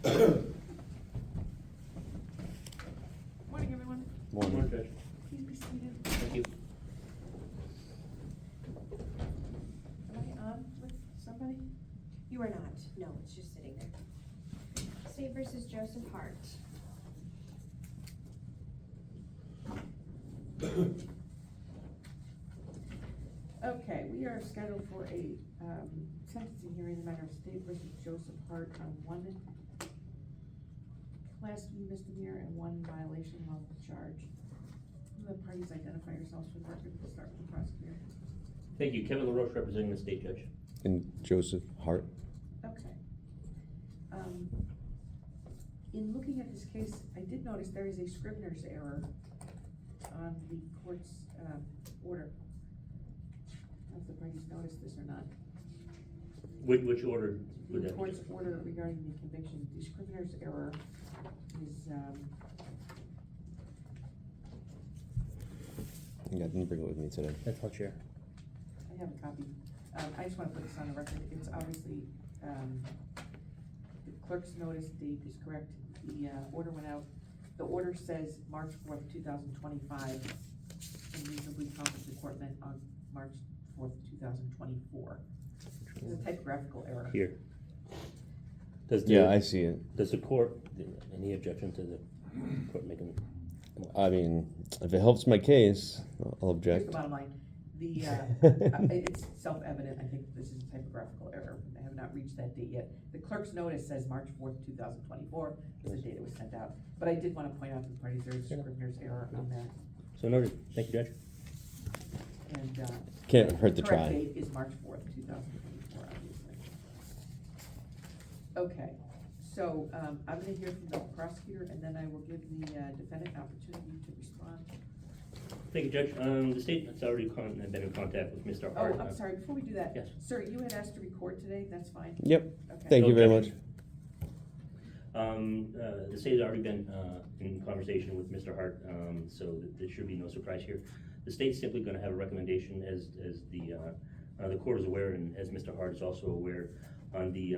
Morning, everyone. Morning. Judge. Please be seated. Thank you. Am I on with somebody? You are not, no, it's just sitting there. State versus Joseph Hart. Okay, we are scheduled for a sentencing hearing in the matter of State versus Joseph Hart on one Class B misdemeanor and one violation of charge. Will the parties identify yourselves for the record? We'll start with the prosecutor. Thank you. Kevin LaRoche representing the state judge. And Joseph Hart. Okay. In looking at this case, I did notice there is a Scrivener's error on the court's order. I don't know if the parties noticed this or not. Which order would The that be? court's order regarding the conviction, the Scrivener's error is, Yeah, I didn't bring it with me today. That's our chair. I have a copy. I just wanna put this on the record. It's obviously, the clerk's notice date is correct. The, order went out. The order says March 4th, 2025, and reasonably confident the court meant on March 4th, 2024. It's a typographical error. Here. Does Yeah, I see it. Does the court, any objection to the court making? I mean, if it helps my case, I'll Here's object. the bottom line. The, it's self-evident, I think this is a typographical error. I have not reached that date yet. The clerk's notice says March 4th, 2024, is the date it was sent out. But I did want to point out to the parties, there is a Scrivener's error on that. So noted. Thank you, Judge. And, Can't hurt the to correct try. date is March 4th, 2024, obviously. Okay, so, I'm gonna hear from the prosecutor, and then I will give the defendant opportunity to respond. Thank you, Judge. The state has already been in contact with Mr. Oh, Hart. I'm sorry, before we do that. Yes. Sir, you had asked to record today, that's fine? Yep, Okay. thank you very much. The state has already been in conversation with Mr. Hart, so there should be no surprise here. The state's simply gonna have a recommendation as the court is aware, and as Mr. Hart is also aware, on the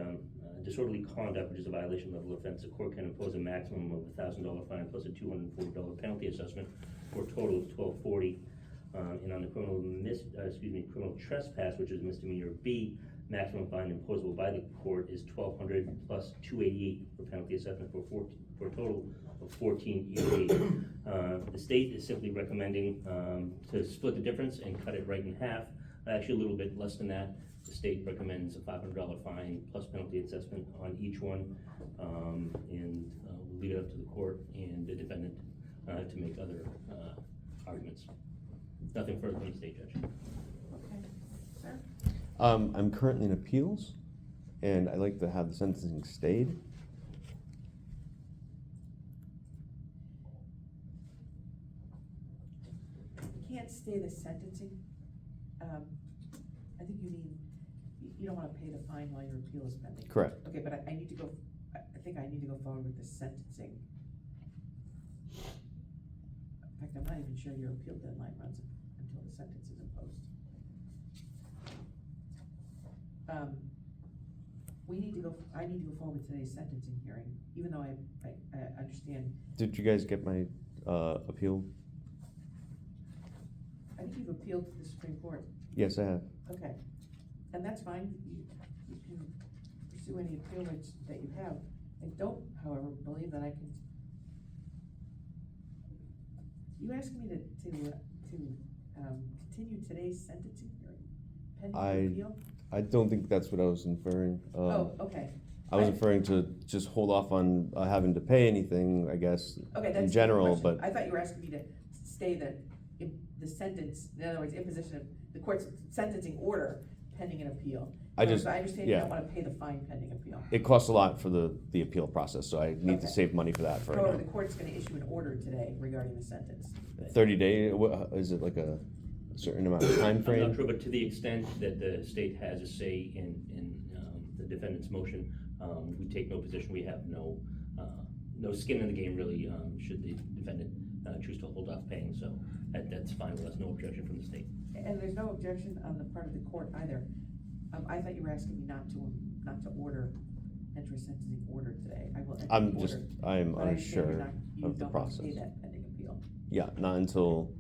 disorderly conduct, which is a violation level offense. The court can impose a maximum of $1,000 fine plus a $240 penalty assessment for a total of $1,240. And on the criminal trespass, which is misdemeanor B, maximum fine imposable by the court is $1,200 plus $288 for penalty assessment for a total of $1,488. The state is simply recommending to split the difference and cut it right in half. Actually, a little bit less than that. The state recommends a $500 fine plus penalty assessment on each one, and we'll leave it up to the court and the defendant to make other arguments. Nothing further from the state judge. Okay, sir? I'm currently in appeals, and I'd like to have the sentencing stayed. You can't stay the sentencing. I think you mean, you don't wanna pay the fine while your appeal is pending. Correct. Okay, but I need to go, I think I need to go forward with the sentencing. In fact, I'm not even sure your appeal deadline runs until the sentence is imposed. I need to go forward with today's sentencing hearing, even though I understand. Did you guys get my appeal? I think you've appealed to the Supreme Court. Yes, I have. Okay, and that's fine, you can pursue any appeal rights that you have. I don't, however, believe that I can. You asked me to continue today's sentencing hearing pending appeal? I don't think that's what I was inferring. Oh, okay. I was referring to just hold off on having to pay anything, I guess, Okay, that's in the general, question. but I thought you were asking me to stay the sentence, in other words, imposition of the court's sentencing order pending an appeal. I understand you don't wanna pay the fine pending appeal. it costs a lot for the appeal process, so I need to Okay. save money for that for However, right the now. court's gonna issue an order today regarding the sentence. 30 day, is it like a certain amount of time I'm frame? not sure, but to the extent that the state has a say in the defendant's motion, we take no position. We have no skin in the game, really, should the defendant choose to hold off paying. So that's fine with us, no objection from the state. And there's no objection on the part of the court either. I thought you were asking me not to order enter a sentencing order today. I will enter I'm the just, order. I'm But I understand you're unsure not- you of the don't want to pay process. that pending appeal. Yeah, not until,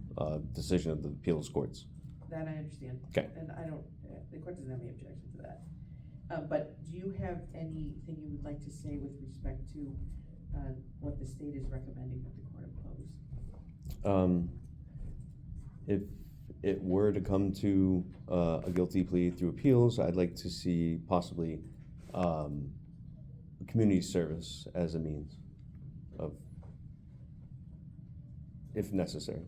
decision of the appeals courts. That I understand. Okay. And I don't, the court doesn't have any objection to that. But do you have anything you would like to say with respect to, what the state is recommending that the court impose? If it were to come to a guilty plea through appeals, I'd like to see possibly community service as a means of, if necessary.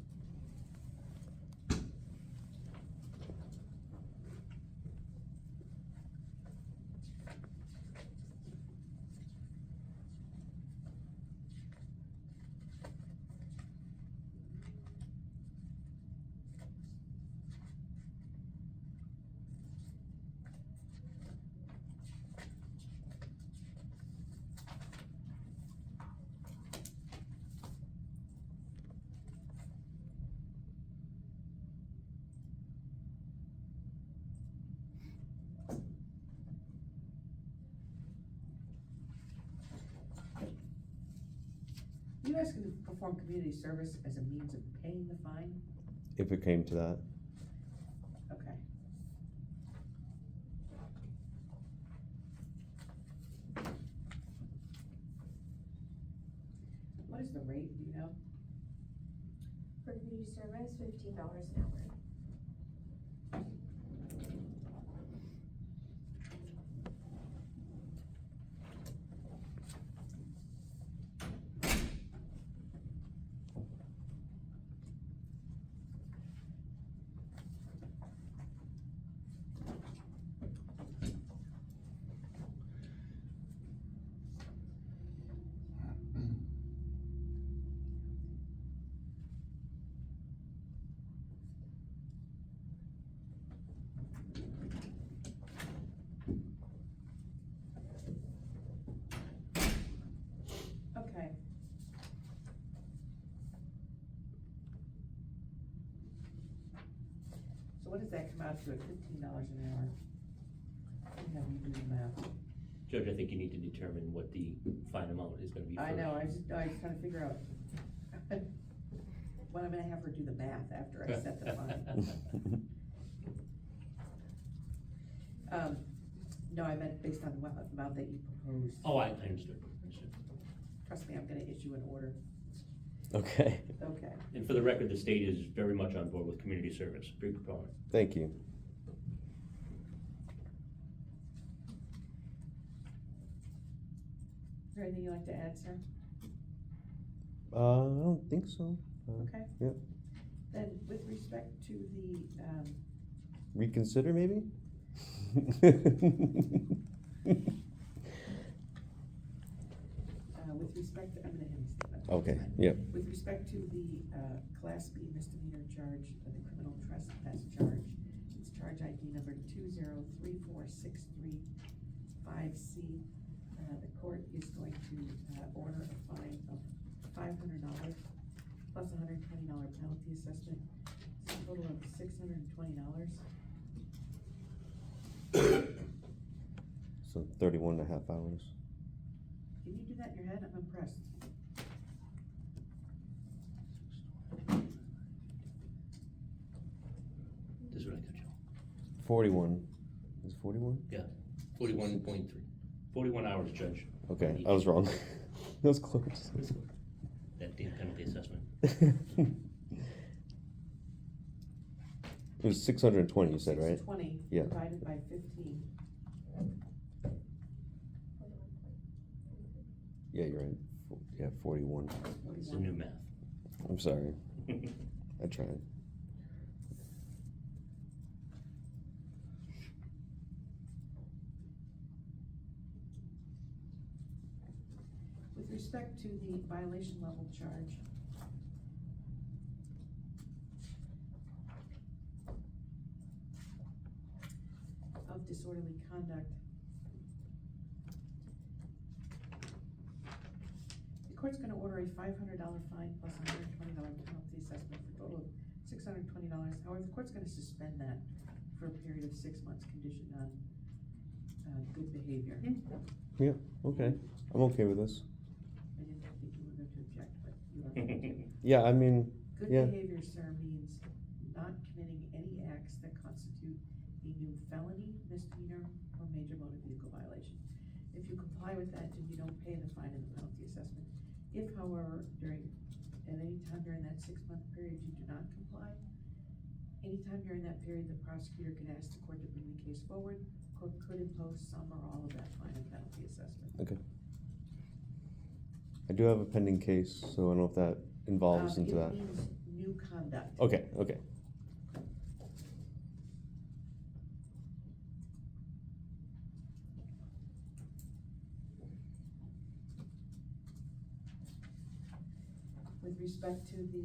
You guys can perform community service as a means of paying the fine? If it came to that. Okay. What is the rate, do you know? For community service, $15 an hour. Okay. So what does that come out to at $15 an hour? Have you do the math? Judge, I think you need to determine what the fine amount is gonna be I first. know, I was trying to figure out when I'm gonna have her do the math after I set the fine. No, I meant based on what amount that you proposed. Oh, I understood. Trust me, I'm gonna issue an order. Okay, Okay. And for the record, the state is very much on board with community service, big proponent. thank you. Is there anything you'd like to add, sir? I don't think so. Okay. Yeah. Then with respect to the, Reconsider, maybe? with respect to, I'm gonna hand this to you. Okay, yeah. With respect to the, Class B misdemeanor charge, the criminal trespass charge, it's charge ID number 2034635C. The court is going to, order a fine of $500 plus $120 penalty assessment. It's a total of $620. So 31 and a half hours. Can you do that in your head? I'm impressed. This is what I got you. 41. Is it 41? 41.3. 41 hours, Judge. Okay, I was wrong. That was close. That damn penalty assessment. It was 620, you said, right? 620 Yeah. divided by 15. Yeah, you're right. Yeah, 41. It's the new math. I'm sorry. I tried. With respect to the violation level charge, of disorderly conduct, the court's gonna order a $500 fine plus $120 penalty assessment for a total of $620. However, the court's gonna suspend that for a period of 6 months conditioned on, good behavior. Yeah, okay, I'm okay with this. I didn't think you were going to object, but you are going to. Yeah, I mean, Good yeah. behavior, sir, means not committing any acts that constitute a new felony, misdemeanor, or major motor vehicle violation. If you comply with that, then you don't pay the fine and the penalty assessment. If, however, at any time during that 6-month period, you do not comply, anytime during that period, the prosecutor can ask the court to bring the case forward. Court could impose some or all of that fine and penalty assessment. Okay. I do have a pending case, so I don't know if that involves into that. It means new conduct. Okay, okay. With respect to the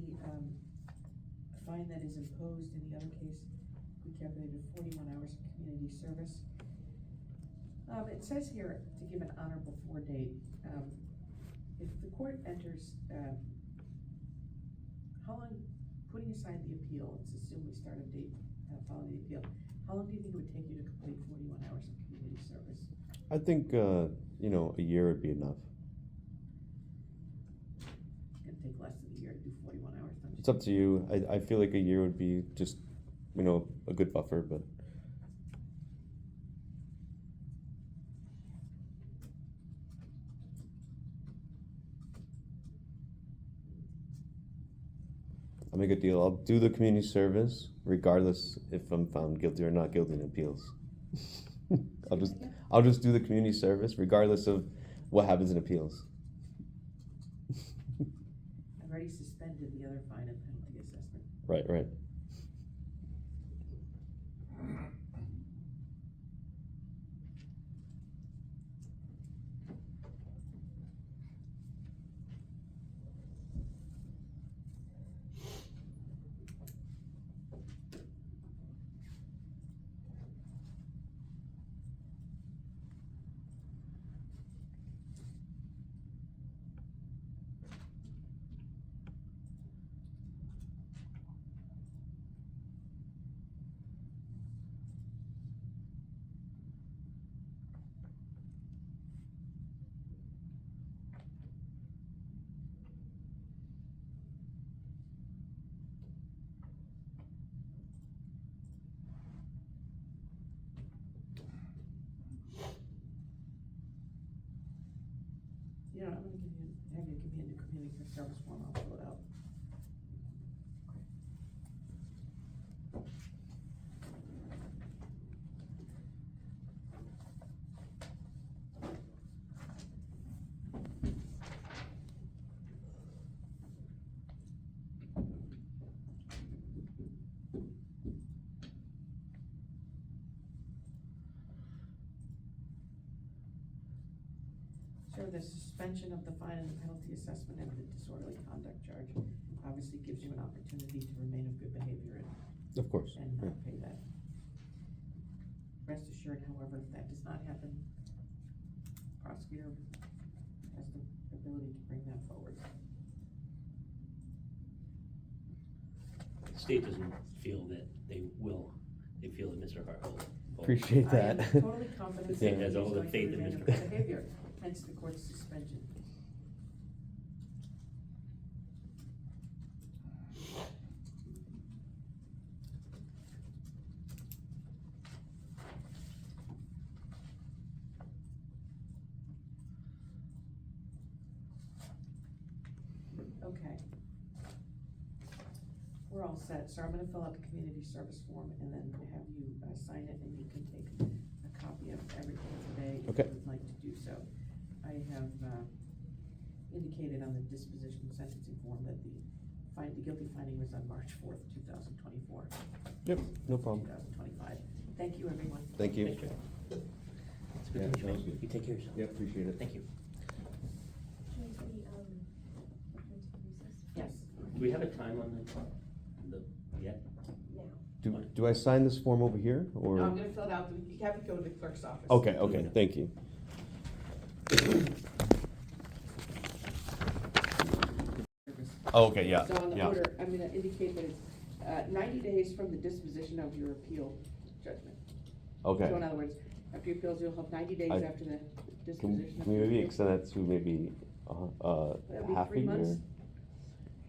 fine that is imposed in the other case, we calculated 41 hours of community service. It says here to give an honor before date. If the court enters, how long, putting aside the appeal, let's assume we start a date following the appeal, how long do you think it would take you to complete 41 hours of community service? I think, a year would be enough. It's gonna take less than a year to do 41 hours, don't you? It's up to you. I feel like a year would be just, a good buffer, but. I'll make a deal. I'll do the community service regardless if I'm found guilty or not guilty in appeals. I'll just do the community service regardless of what happens in appeals. I've already suspended the other fine and penalty assessment. Right. I'm gonna have you give me a new community service form, I'll fill it out. Sure, the suspension of the fine and the penalty assessment and the disorderly conduct charge obviously gives you an opportunity to remain of good behavior Of course. and not pay that. Rest assured, however, if that does not happen, prosecutor has the ability to bring that forward. The state doesn't feel that they will, they feel that Mr. Hart will. Appreciate that. I am totally confident The that state he's has all the going to faith in remain of Mr. good behavior, hence the court's suspension. Okay. We're all set, so I'm gonna fill out the community service form and then have you sign it, and you can take a copy of everything today if Okay. you would like to do so. I have indicated on the disposition sentencing form that the guilty finding was on March 4th, 2024. Yep, no problem. 2025. Thank you, everyone. Thank you. Thanks, Jack. It's Yeah, good to meet thank you. you. You take care of yourself. Yeah, appreciate it. Thank you. Yes. Do we have a time on the, yet? Do I sign this form over here, or? No, I'm gonna fill it out, you have to go to the clerk's office. Okay, thank you. Oh, okay, yeah, So on the yeah. order, I'm gonna indicate that it's 90 days from the disposition of your appeal judgment. Okay, So in other words, after your appeals, you'll have 90 days I- after the disposition of Can we your maybe appeal. extend that to maybe, That'd be half a 3 months. year?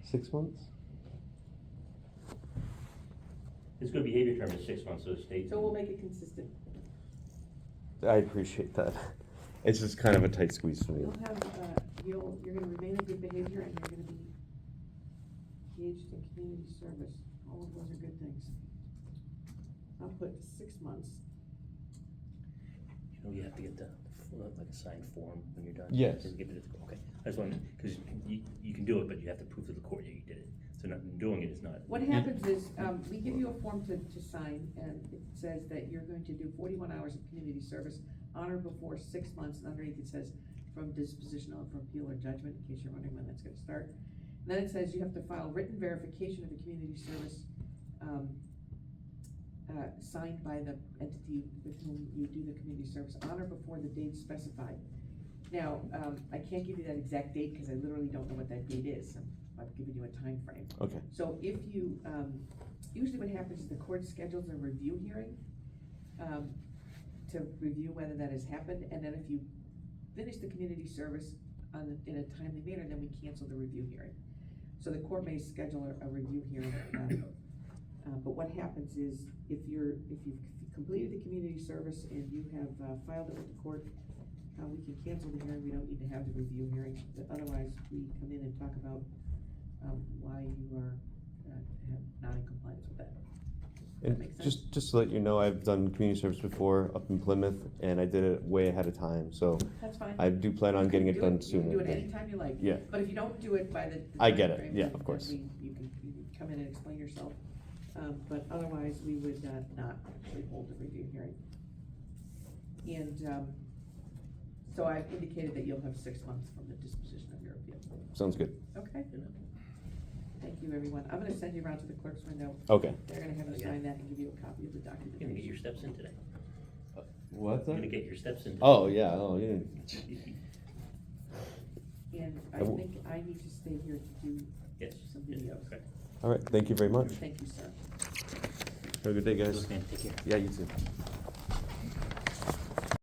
6 months? It's good behavior term is 6 months, so the state. So we'll make it consistent. I appreciate that. It's just kind of a tight squeeze for me. You'll have, you're gonna remain in good behavior and you're gonna be engaged in community service. All of those are good things. I'll put 6 months. You know, you have to get the, like a signed form when you're done. Yes. And give it to, okay, I just wanted, because you can do it, but you have to prove to the court that you did it. So not doing it is not. What happens is, we give you a form to sign, and it says that you're going to do 41 hours of community service on or before 6 months, and underneath it says, from disposition of appeal or judgment, in case you're wondering when that's gonna start. And then it says you have to file written verification of the community service, signed by the entity with whom you do the community service on or before the date specified. Now, I can't give you that exact date, because I literally don't know what that date is. I've given you a time frame. Okay. So if you, usually what happens is the court schedules a review hearing, to review whether that has happened, and then if you finish the community service in a timely manner, then we cancel the review hearing. So the court may schedule a review hearing, but what happens is, if you've completed the community service and you have filed it with the court, we can cancel the hearing. We don't need to have the review hearing, but otherwise we come in and talk about why you are not in compliance with that. Does that And make sense? just to let you know, I've done community service before up in Plymouth, and I did it way ahead of time, so That's fine. I do plan on You getting can it do done You can sooner. do it anytime you like. Yeah. But if you don't do it by the I get time it. frame, Yeah, then of course. You can come in and explain yourself. But otherwise, we would not actually hold the review hearing. And so I've indicated that you'll have 6 months from the disposition of your appeal. Sounds good. Okay? Thank you, everyone. I'm gonna send you around to the clerk's window. Okay. They're gonna have you Okay. sign that and give you a copy of the You're gonna get documentation. your steps in today. What's You're gonna get your steps in today. Oh, yeah, oh, you didn't. And I I will- think I need to stay here to do Yes. some yes, videos. okay. All right, thank you very much. Thank you, sir. Have a good day, guys. Okay, take care. Yeah, you too.